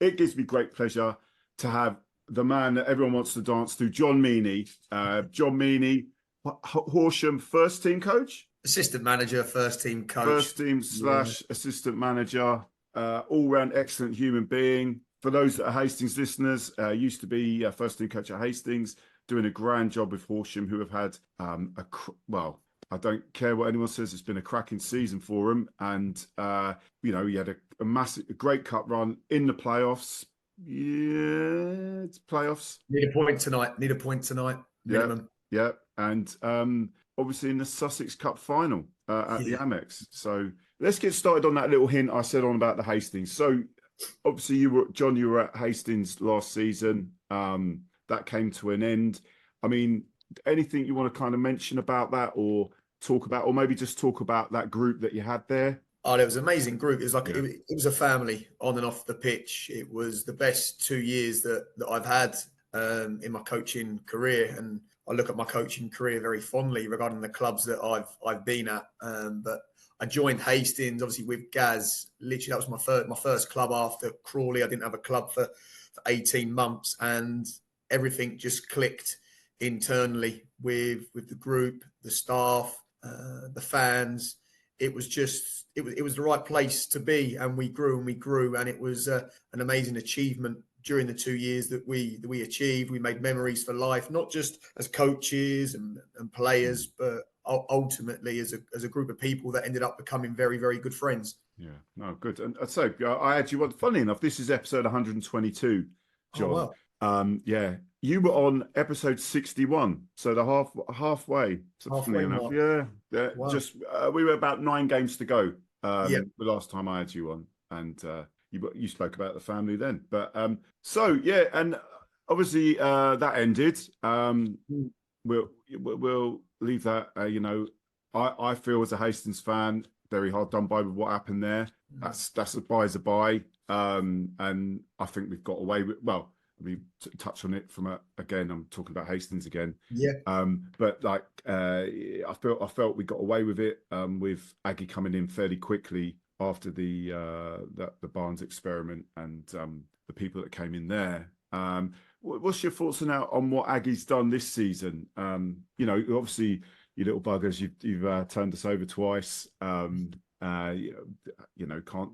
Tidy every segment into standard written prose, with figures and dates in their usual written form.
it gives me great pleasure to have the man that everyone wants to dance to, John MEENEY. John MEENEY, Horsham first team coach? Assistant manager, first team coach. First team / assistant manager, all-round excellent human being. For those that are Hastings listeners, used to be first team coach at Hastings, doing a grand job with Horsham, who have had I don't care what anyone says, it's been a cracking season for him. And, he had a great cup run in the playoffs. Yeah, it's playoffs. Need a point tonight. Minimum. Yeah. And obviously in the Sussex Cup final at the AMEX. So let's get started on that little hint I said on about the Hastings. So obviously you were at Hastings last season. That came to an end. I mean, anything you want to kind of mention about that or talk about, or maybe just talk about that group that you had there? Oh, it was an amazing group. It was like it was a family on and off the pitch. It was the best 2 years that I've had in my coaching career, and I look at my coaching career very fondly regarding the clubs that I've been at. But I joined Hastings obviously with Gaz. Literally, that was my first club after Crawley. I didn't have a club for 18 months, and everything just clicked internally with the group, the staff, the fans. It was just it was the right place to be, and we grew, and it was an amazing achievement during the 2 years that we achieved. We made memories for life, not just as coaches and players, but ultimately as a group of people that ended up becoming very, very good friends. Yeah, no, good. And so I had you on. Funny enough, this is episode 122, John. Oh, wow. You were on episode 61, so the halfway. Halfway enough. Yeah. Wow. Just we were about 9 games to go. The last time I had you on, and you spoke about the family then. But and obviously that ended. We'll leave that. I feel as a Hastings fan very hard done by with what happened there. That's a bye. And I think we've got away with touch on it from again. I'm talking about Hastings again. Yeah. But I felt we got away with it. With Aggie coming in fairly quickly after the Barnes experiment and the people that came in there. What's your thoughts on what Aggie's done this season? Obviously, you little buggers, you've turned us over twice. Can't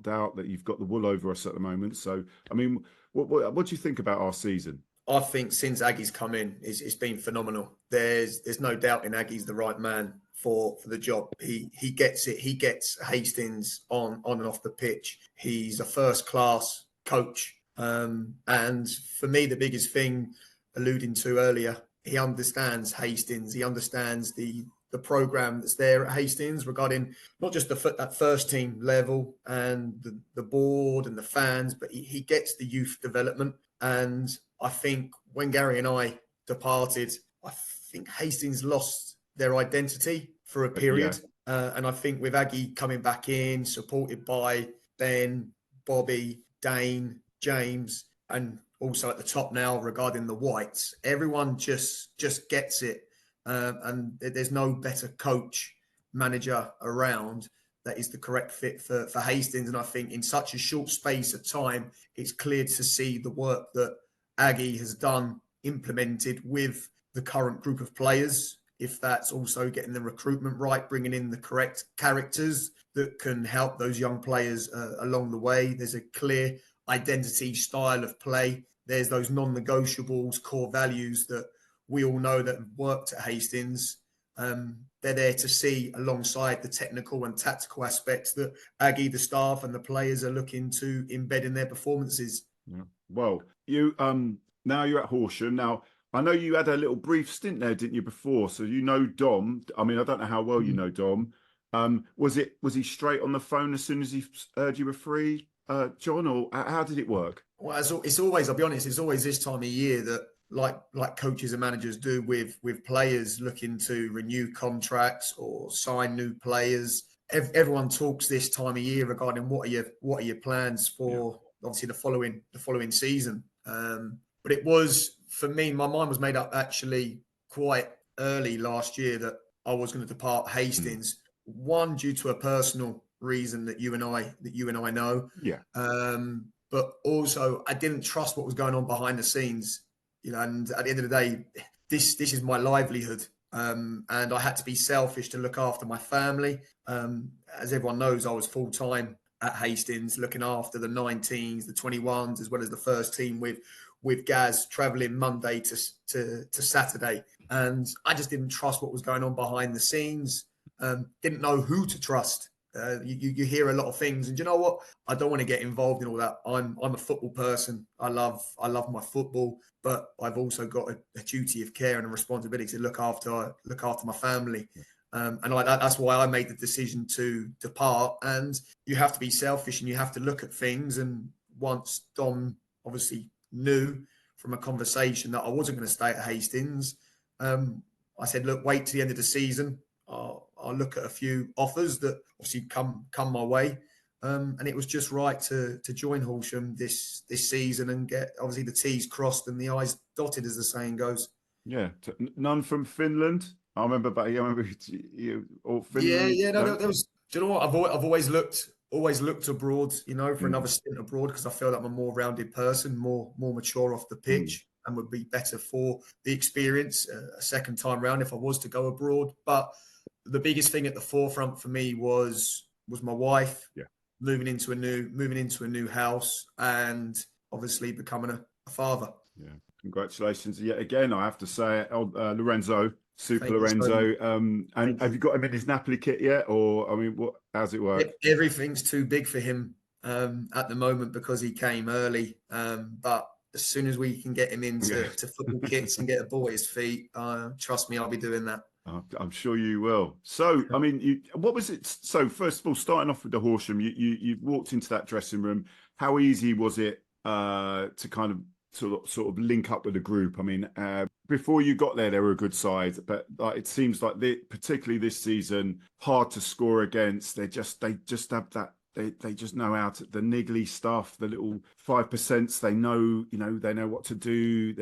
doubt that you've got the wool over us at the moment. So, I mean, what do you think about our season? I think since Aggie's come in, it's been phenomenal. There's no doubt in Aggie's the right man for the job. He gets it. He gets Hastings on and off the pitch. He's a first class coach. And for me, the biggest thing alluding to earlier, he understands Hastings. He understands the program that's there at Hastings regarding not just that first team level and the board and the fans, but he gets the youth development. And I think when Gary and I departed, I think Hastings lost their identity for a period. Yeah. And I think with Aggie coming back in, supported by Ben, Bobby, Dane, James, and also at the top now regarding the Whites, everyone just gets it. And there's no better coach, manager around that is the correct fit for Hastings. And I think in such a short space of time, it's clear to see the work that Aggie has done, implemented with the current group of players. If that's also getting the recruitment right, bringing in the correct characters that can help those young players along the way. There's a clear identity, style of play. There's those non-negotiables, core values that we all know that have worked at Hastings. They're there to see alongside the technical and tactical aspects that Aggie, the staff and the players are looking to embed in their performances. Yeah. Well, you now you're at Horsham. Now, I know you had a little brief stint there, didn't you, before? So you know Dom. I mean, I don't know how well you know Dom. Was he straight on the phone as soon as he heard you were free, John, or how did it work? Well, it's always, I'll be honest, it's always this time of year that like coaches and managers do with players looking to renew contracts or sign new players. Everyone talks this time of year regarding what are your plans for obviously the following season. But it was, for me, my mind was made up actually quite early last year that I was going to depart Hastings. One, due to a personal reason that you and I know. Yeah. but also I didn't trust what was going on behind the scenes. You know, and at the end of the day, this is my livelihood. And I had to be selfish to look after my family. As everyone knows, I was full time at Hastings, looking after the 19s, the 21s, as well as the first team with Gaz, traveling Monday to Saturday. And I just didn't trust what was going on behind the scenes. Didn't know who to trust. You hear a lot of things, and you know what? I don't want to get involved in all that. I'm a football person. I love my football, but I've also got a duty of care and a responsibility to look after my family. And that's why I made the decision to depart. And you have to be selfish and you have to look at things. And once Dom obviously knew from a conversation that I wasn't going to stay at Hastings, I said, look, wait to the end of the season. I'll look at a few offers that obviously come my way. And it was just right to join Horsham this season and get obviously the T's crossed and the I's dotted, as the saying goes. Yeah, none from Finland. I remember you or Finland. Yeah. No, there was. Do you know what? I've always looked abroad. You know, for another stint abroad because I feel like I'm a more rounded person, more mature off the pitch, and would be better for the experience a second time round if I was to go abroad. But the biggest thing at the forefront for me was my wife. Yeah. Moving into a new house and obviously becoming a father. Yeah, congratulations yet again. I have to say, Lorenzo, Super Thank Lorenzo. you. And have you got him in his Napoli kit yet, or I mean, how's it work? Everything's too big for him at the moment because he came early. But as soon as we can get him into football kits and get a ball at his feet, trust me, I'll be doing that. I'm sure you will. So, I mean, what was it? So, first of all, starting off with the Horsham, you walked into that dressing room. How easy was it to kind of sort of link up with the group? I mean, before you got there, they were a good side, but it seems like particularly this season, hard to score against. They just have that. They just know how to, the niggly stuff, the little 5%. They know, they know what to do.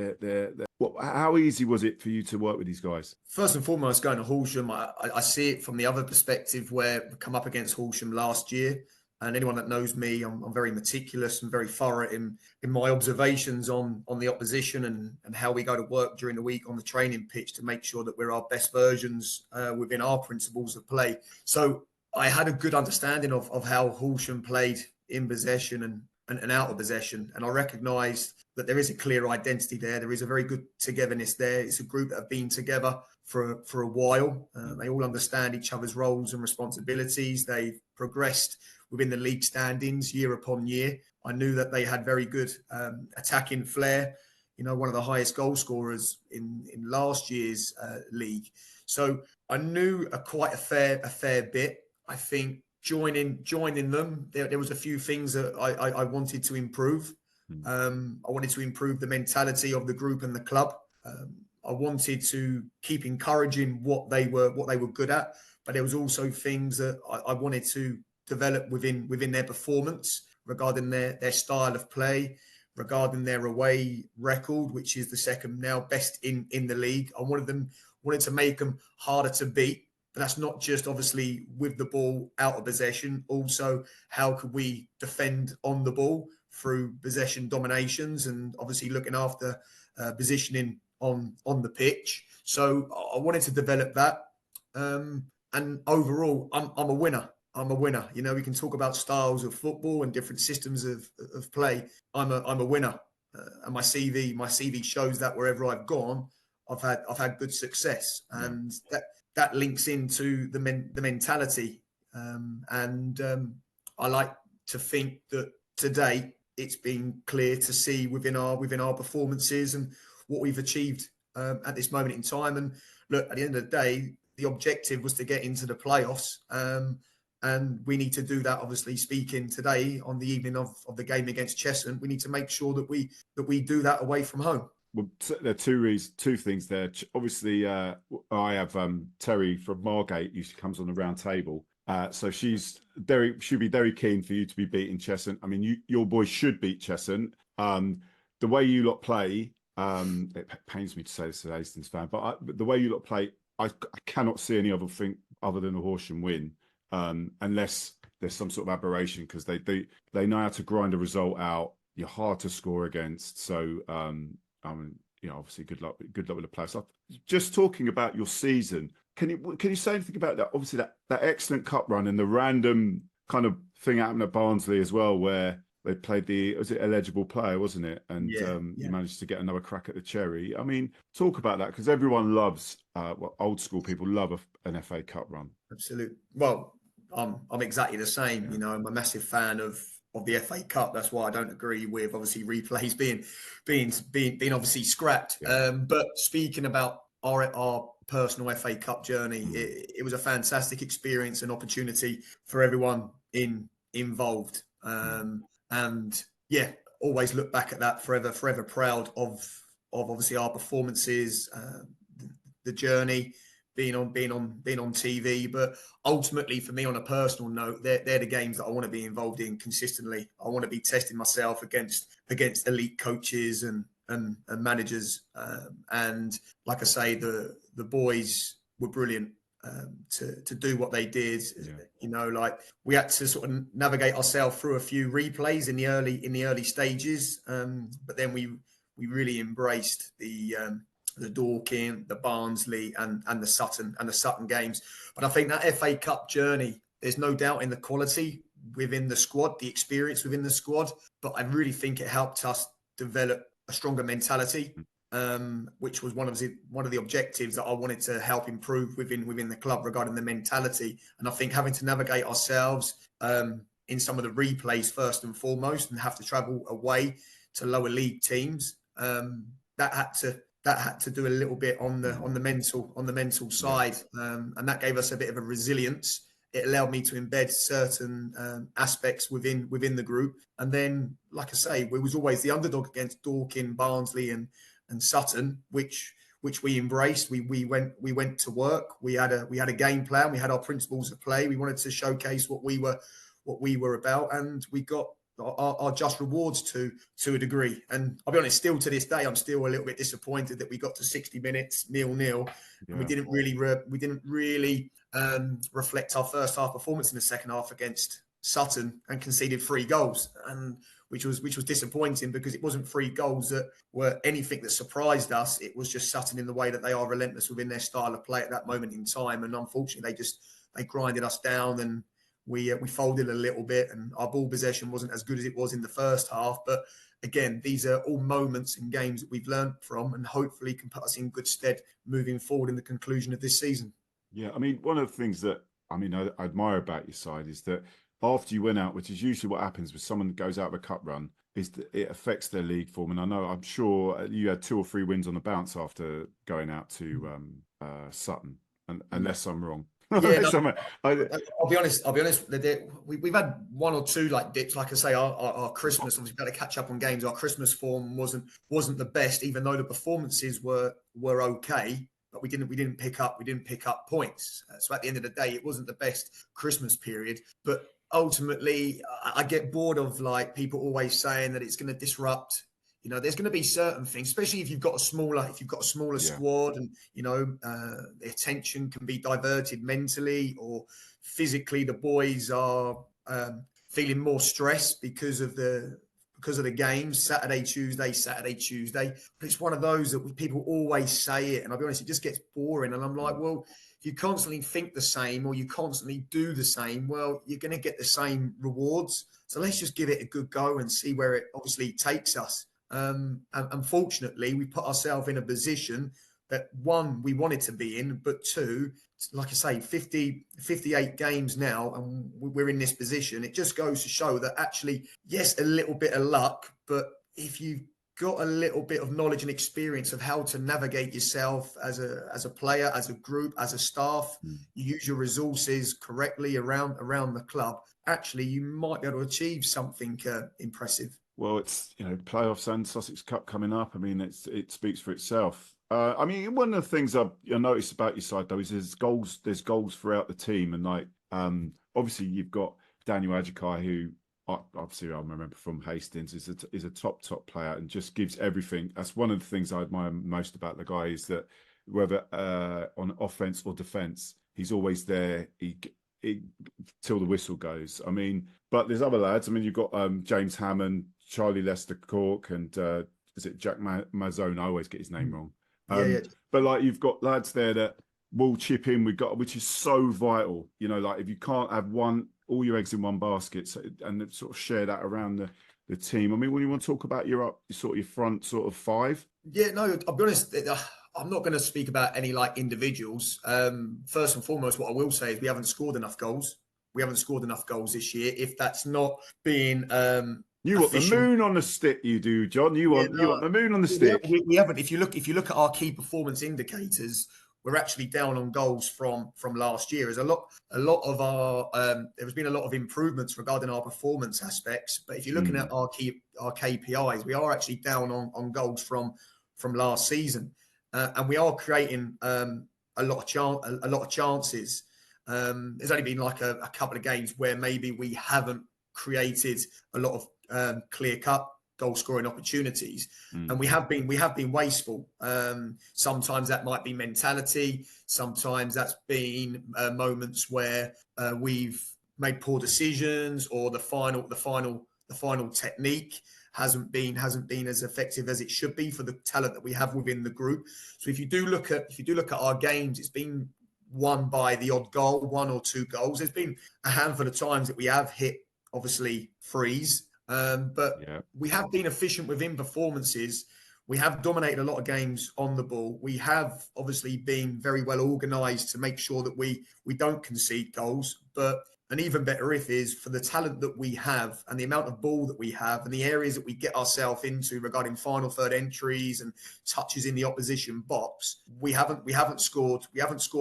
How easy was it for you to work with these guys? First and foremost, going to Horsham, I see it from the other perspective where we come up against Horsham last year. And anyone that knows me, I'm very meticulous and very thorough in my observations on the opposition and how we go to work during the week on the training pitch to make sure that we're our best versions within our principles of play. So I had a good understanding of how Horsham played in possession and out of possession. And I recognised that there is a clear identity there. There is a very good togetherness there. It's a group that have been together for a while. They all understand each other's roles and responsibilities. They've progressed within the league standings year upon year. I knew that they had very good attacking flair. One of the highest goal scorers in last year's league. So I knew quite a fair bit. I think joining them, there was a few things that I wanted to improve. I wanted to improve the mentality of the group and the club. I wanted to keep encouraging what they were good at, but there was also things that I wanted to develop within their performance regarding their style of play, regarding their away record, which is the second now best in the league. I wanted to make them harder to beat. But that's not just obviously with the ball out of possession. Also, how could we defend on the ball through possession dominations and obviously looking after positioning on the pitch. So I wanted to develop that. And overall, I'm a winner. I'm a winner. We can talk about styles of football and different systems of play. I'm a winner. And my CV shows that wherever I've gone, I've had good success. And that links into the mentality. I like to think that today it's been clear to see within our performances and what we've achieved at this moment in time. And look, at the end of the day, the objective was to get into the playoffs. And we need to do that, obviously, speaking today on the evening of the game against Cheshunt. We need to make sure that we do that away from home. Well, there are two things there. Obviously, I have Terry from Margate, who comes on the round table. So she'll be very keen for you to be beating Cheshunt. I mean, your boys should beat Cheshunt. The way you lot play, it pains me to say this as a Hastings fan, but the way you lot play, I cannot see any other thing other than a Horsham win, unless there's some sort of aberration, because they know how to grind a result out. you're hard to score against. So, you know, obviously, good luck with the playoffs. So just talking about your season, can you say anything about that? Obviously, that excellent cup run and the random kind of thing happened at Barnsley as well, where they played was it eligible player, wasn't it? And you managed to get another crack at the cherry. I mean, talk about that, because everyone loves, old school people love an FA Cup run. Absolutely. Well, I'm exactly the same. You know, I'm a massive fan of the FA Cup. That's why I don't agree with obviously replays being obviously scrapped. Yeah. But speaking about our personal FA Cup journey, it was a fantastic experience and opportunity for everyone involved. And yeah, always look back at that forever proud of obviously our performances, the journey, being on TV. But ultimately, for me, on a personal note, they're the games that I want to be involved in consistently. I want to be testing myself against elite coaches and managers. And like I say, the boys were brilliant to do what they did. You know, like we had to sort of navigate ourselves through a few replays in the early stages, but then we really embraced the Dorking, the Barnsley, and the Sutton games. But I think that FA Cup journey, there's no doubt in the quality within the squad, the experience within the squad. But I really think it helped us develop a stronger mentality, which was one of the objectives that I wanted to help improve within the club regarding the mentality. And I think having to navigate ourselves in some of the replays first and foremost, and have to travel away to lower league teams, that had to do a little bit on the mental side, and that gave us a bit of a resilience. It allowed me to embed certain aspects within the group, and then, like I say, we was always the underdog against Dorking, Barnsley, and Sutton, which we embraced. We went to work. We had a game plan. We had our principles of play. We wanted to showcase what we were about, and we got our just rewards to a degree. And I'll be honest, still to this day, I'm still a little bit disappointed that we got to 60 minutes 0-0, and we didn't really reflect our first half performance in the second half against Sutton and conceded 3 goals, and which was disappointing, because it wasn't 3 goals that were anything that surprised us. It was just Sutton in the way that they are relentless within their style of play at that moment in time, and unfortunately they grinded us down, and we folded a little bit, and our ball possession wasn't as good as it was in the first half. But again, these are all moments and games that we've learned from, and hopefully can put us in good stead moving forward in the conclusion of this season. Yeah, I mean, one of the things that I admire about your side is that after you win out, which is usually what happens with someone that goes out of a cup run, is that it affects their league form. And I'm sure you had 2 or 3 wins on the bounce after going out to Sutton, unless I'm wrong. Yeah, no, I'll be honest. We've had 1 or 2 like dips. Like I say, our Christmas, obviously we've got to catch up on games. Our Christmas form wasn't the best, even though the performances were okay. But we didn't pick up points. So at the end of the day, it wasn't the best Christmas period. But ultimately, I get bored of like people always saying that it's going to disrupt. You know, there's going to be certain things, especially if you've got a smaller squad, and you know the attention can be diverted mentally or physically. The boys are feeling more stressed because of the games, Saturday, Tuesday. But it's one of those that people always say it, and I'll be honest, it just gets boring. And I'm like, well, if you constantly think the same or you constantly do the same, well, you're going to get the same rewards. So let's just give it a good go and see where it obviously takes us. And unfortunately, we put ourselves in a position that, 1, we wanted to be in, but 2, like I say, 58 games now, and we're in this position. It just goes to show that actually, yes, a little bit of luck, but if you've got a little bit of knowledge and experience of how to navigate yourself as a player, as a group, as a staff, you use your resources correctly around the club, actually, you might be able to achieve something impressive. Well, it's, you know, playoffs and Sussex Cup coming up. I mean, it speaks for itself. I mean, one of the things I noticed about your side though is there's goals throughout the team, and like obviously you've got Daniel Ajikai, who obviously I remember from Hastings, is a top player and just gives everything. That's one of the things I admire most about the guy, is that whether on offense or defense, he's always there. till the whistle goes. I mean, but there's other lads. I mean, you've got James Hammond, Charlie Lester Cork, and is it Jack Mazzone? I always get his name wrong. Yeah. But like, you've got lads there that will chip in. Which is so vital. You know, like if you can't have all your eggs in one basket, and sort of share that around the team. I mean, when you want to talk about your front sort of five. Yeah, no, I'll be honest. I'm not going to speak about any like individuals. First and foremost, what I will say is we haven't scored enough goals. We haven't scored enough goals this year. If that's not being you want the moon on the stick, you do, John. You want the moon on the stick. We haven't. If you look at our key performance indicators, we're actually down on goals from last year. There's a lot of our there's been a lot of improvements regarding our performance aspects. But if you're looking at our KPIs, we are actually down on goals from last season, and we are creating a lot of chances. There's only been like a couple of games where maybe we haven't created a lot of clear-cut goal scoring opportunities, and we have been wasteful. Sometimes that might be mentality. Sometimes that's been moments where we've made poor decisions, or the final technique hasn't been as effective as it should be for the talent that we have within the group. So if you do look at our games, it's been won by the odd goal, 1 or 2 goals. There's been a handful of times that we have hit, obviously, frees. But we have been efficient within performances. We have dominated a lot of games on the ball. We have obviously been very well organised to make sure that we don't concede goals. But an even better if is for the talent that we have and the amount of ball that we have and the areas that we get ourselves into regarding final third entries and touches in the opposition box. We haven't scored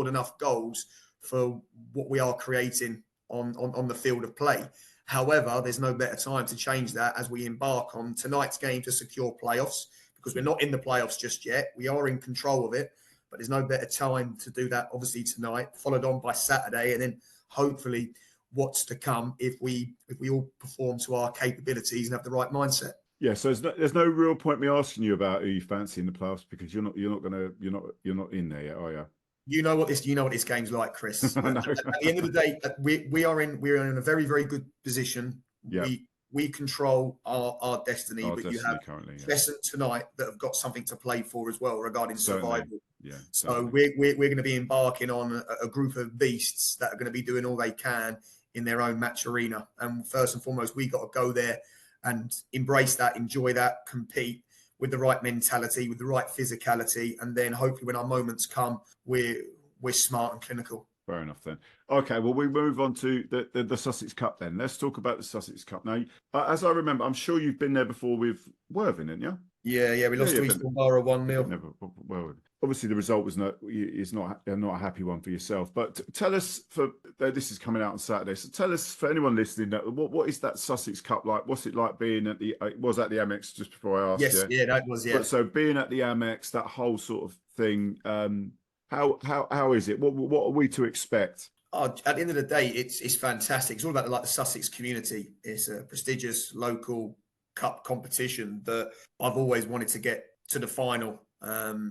enough goals for what we are creating on the field of play. However, there's no better time to change that as we embark on tonight's game to secure playoffs, because we're not in the playoffs just yet. We are in control of it, but there's no better time to do that, obviously, tonight, followed on by Saturday, and then hopefully what's to come if we all perform to our capabilities and have the right mindset. Yeah, so there's no real point me asking you about who you fancy in the playoffs, because you're not in there yet, are you? You know what this game's like, Chris. At the end of the day, we're in a very, very good position. Yeah. We control our destiny, but you have Crescent tonight that have got something to play for as well regarding survival. Yeah. So we're going to be embarking on a group of beasts that are going to be doing all they can in their own match arena. And first and foremost, we got to go there and embrace that, enjoy that, compete with the right mentality, with the right physicality, and then hopefully when our moments come, we're smart and clinical. Fair enough then. Okay, well, we move on to the Sussex Cup then. Let's talk about the Sussex Cup. Now, as I remember, I'm sure you've been there before with Worthing, didn't you? Yeah, we lost to Eastbourne Borough 1-0. Well, obviously the result was not a happy one for yourself. But tell us, this is coming out on Saturday, so tell us, for anyone listening, that what is that Sussex Cup like? What's it like being at the AMEX, just before I asked you? Yes, yeah, that was, yeah. So being at the AMEX, that whole sort of thing, how is it? What are we to expect? At the end of the day, it's fantastic. It's all about the Sussex community. It's a prestigious local cup competition that I've always wanted to get to the final.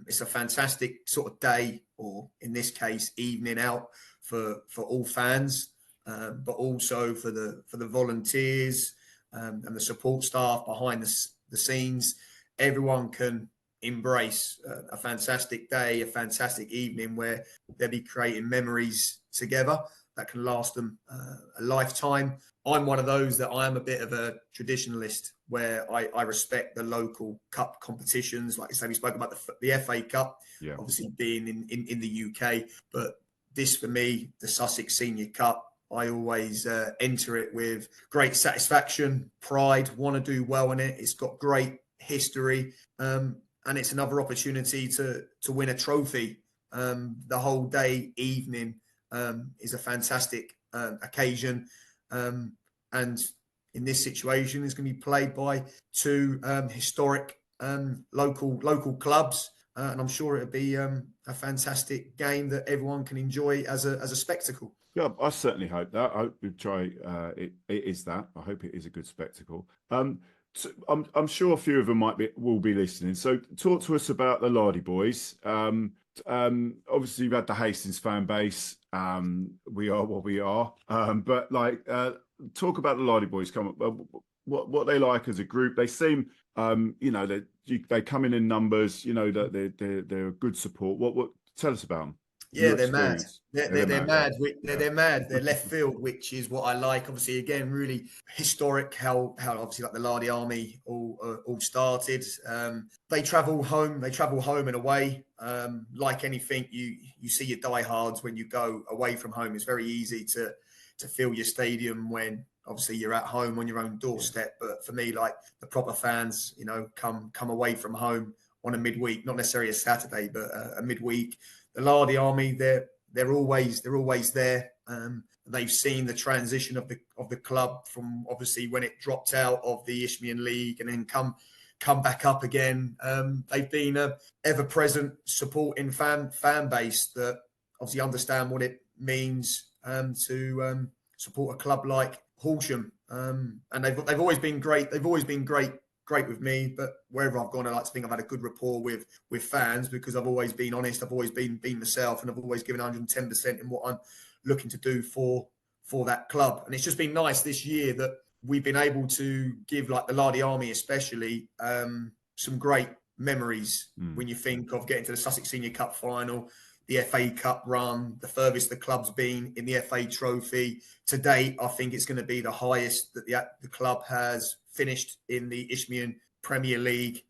It's a fantastic sort of day, or in this case, evening out for all fans, but also for the volunteers and the support staff behind the scenes. Everyone can embrace a fantastic day, a fantastic evening where they'll be creating memories together that can last them a lifetime. I'm one of those that I am a bit of a traditionalist, where I respect the local cup competitions. Like I say, we spoke about the FA Cup, obviously being in the UK, but this for me, the Sussex Senior Cup, I always enter it with great satisfaction, pride, want to do well in it. It's got great history, and it's another opportunity to win a trophy. The whole day, evening is a fantastic occasion, and in this situation, it's going to be played by 2 historic local clubs, and I'm sure it'll be a fantastic game that everyone can enjoy as a spectacle. Yeah, I certainly hope that. I hope we try. It is that. I hope it is a good spectacle. So I'm sure a few of them will be listening. So talk to us about the Lardy boys. Obviously, you've had the Hastings fan base, We are what we are. But like, talk about the Lardy boys. Come up, what they like as a group. They seem, you know, they come in numbers. You know that they're a good support. What tell us about them? Yeah, Your they're mad. experience. They're mad. Yeah. They're mad. They're left field, which is what I like. Obviously, again, really historic. How obviously like the Lardy Army all started. They travel home. They travel home and away. Like anything, you see your diehards when you go away from home. It's very easy to fill your stadium when obviously you're at home on your own doorstep. Yeah. But for me, like the proper fans, you know, come away from home on a midweek, not necessarily a Saturday, but a midweek. The Lardy Army, they're always there. They've seen the transition of the club from obviously when it dropped out of the Isthmian League and then come back up again. They've been a ever-present supporting fan base that obviously understand what it means to support a club like Horsham. And they've always been great. They've always been great with me, but wherever I've gone, I like to think I've had a good rapport with fans because I've always been honest. I've always been myself, and I've always given 110% in what I'm looking to do for that club. And it's just been nice this year that we've been able to give, like the Lardy Army especially, some great memories when you think of getting to the Sussex Senior Cup final, the FA Cup run, the furthest the club's been in the FA Trophy. To date, I think it's going to be the highest that the club has finished in the Isthmian Premier League.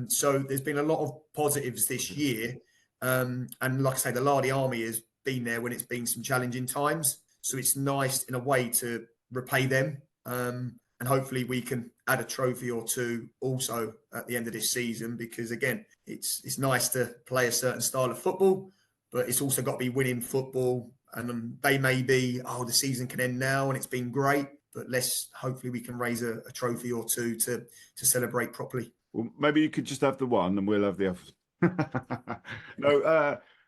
So there's been a lot of positives this year. And like I say, the Lardy Army has been there when it's been some challenging times. So it's nice in a way to repay them. And hopefully we can add a trophy or two also at the end of this season, because again, it's nice to play a certain style of football, but it's also got to be winning football. And they may be, the season can end now and it's been great, but hopefully we can raise a trophy or two to celebrate properly. Well, maybe you could just have the one and we'll have the other.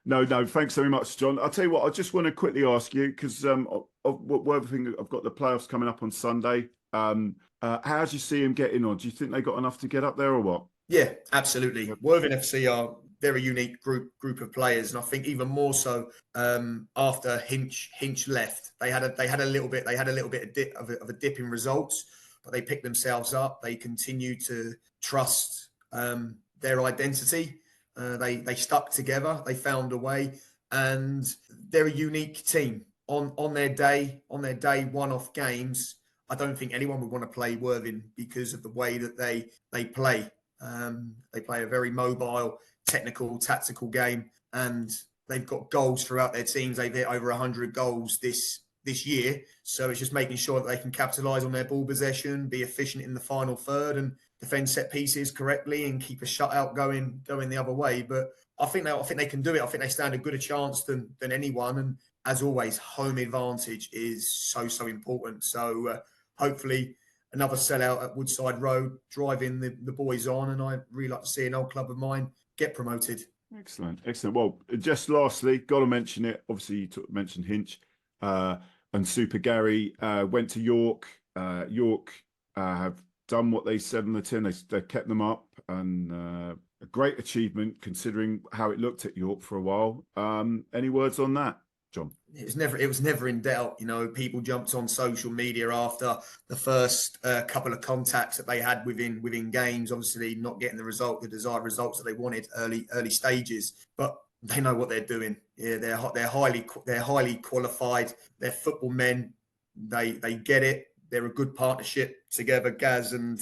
No, thanks very much, John. I'll tell you what, I just want to quickly ask you, because I've got the playoffs coming up on Sunday. How do you see him getting on? Do you think they got enough to get up there or what? Yeah, absolutely. Worthing FC are very unique group of players, and I think even more so after Hinch left, they had a little bit of a dip in results, but they picked themselves up. They continue to trust their identity. They stuck together. They found a way, and they're a unique team. On their day, one-off games, I don't think anyone would want to play Worthing because of the way that they play. They play a very mobile, technical, tactical game, and they've got goals throughout their teams. They've hit over 100 goals this year. So it's just making sure that they can capitalise on their ball possession, be efficient in the final third, and defend set pieces correctly and keep a shutout going the other way. But I think they can do it. I think they stand a good a chance than anyone. And as always, home advantage is so important. So hopefully another sellout at Woodside Road, driving the boys on, and I'd really like to see an old club of mine get promoted. Excellent. Well, just lastly, got to mention it. Obviously, you mentioned Hinch and Super Gary went to York. York have done what they said on the tin. They kept them up, and a great achievement considering how it looked at York for a while. Any words on that, John? It was never in doubt. You know, people jumped on social media after the first couple of contacts that they had within games. Obviously, not getting the desired results that they wanted early stages, but they know what they're doing. Yeah, they're highly qualified. They're football men. They get it. They're a good partnership together, Gaz and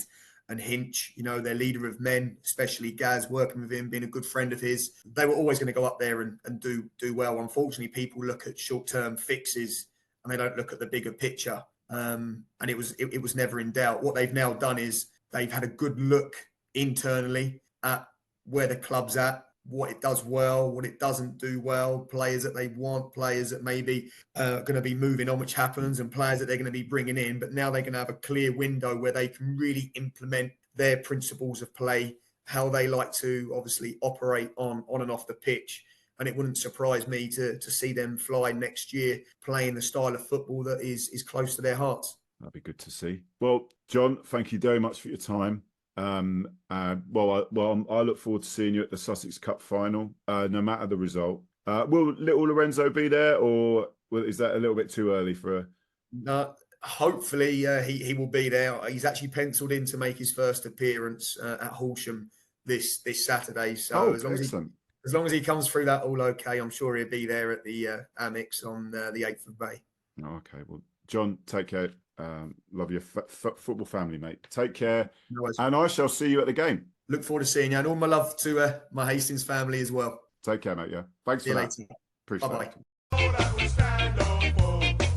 Hinch. You know, their leader of men, especially Gaz, working with him, being a good friend of his. They were always going to go up there and do well. Unfortunately, people look at short-term fixes and they don't look at the bigger picture. And it was never in doubt. What they've now done is they've had a good look internally at where the club's at, what it does well, what it doesn't do well, players that they want, players that maybe are going to be moving on, which happens, and players that they're going to be bringing in. But now they're going to have a clear window where they can really implement their principles of play, how they like to obviously operate on and off the pitch. And it wouldn't surprise me to see them fly next year playing the style of football that is close to their hearts. That'd be good to see. Well, John, thank you very much for your time. I look forward to seeing you at the Sussex Cup final, no matter the result. Will little Lorenzo be there, or Well, is that a little bit too early for a... No, hopefully he will be there. He's actually penciled in to make his first appearance at Horsham this Saturday. So excellent. as long as he comes through that all okay, I'm sure he'll be there at the AMEX on the 8th of May. Oh, okay. Well, John, take care. Love your football family, mate. Take care. No worries. And I shall see you at the game. Look forward to seeing you. And all my love to my Hastings family as well. Take care, mate. Yeah. Thanks See for you that. later. Appreciate Bye-bye. it.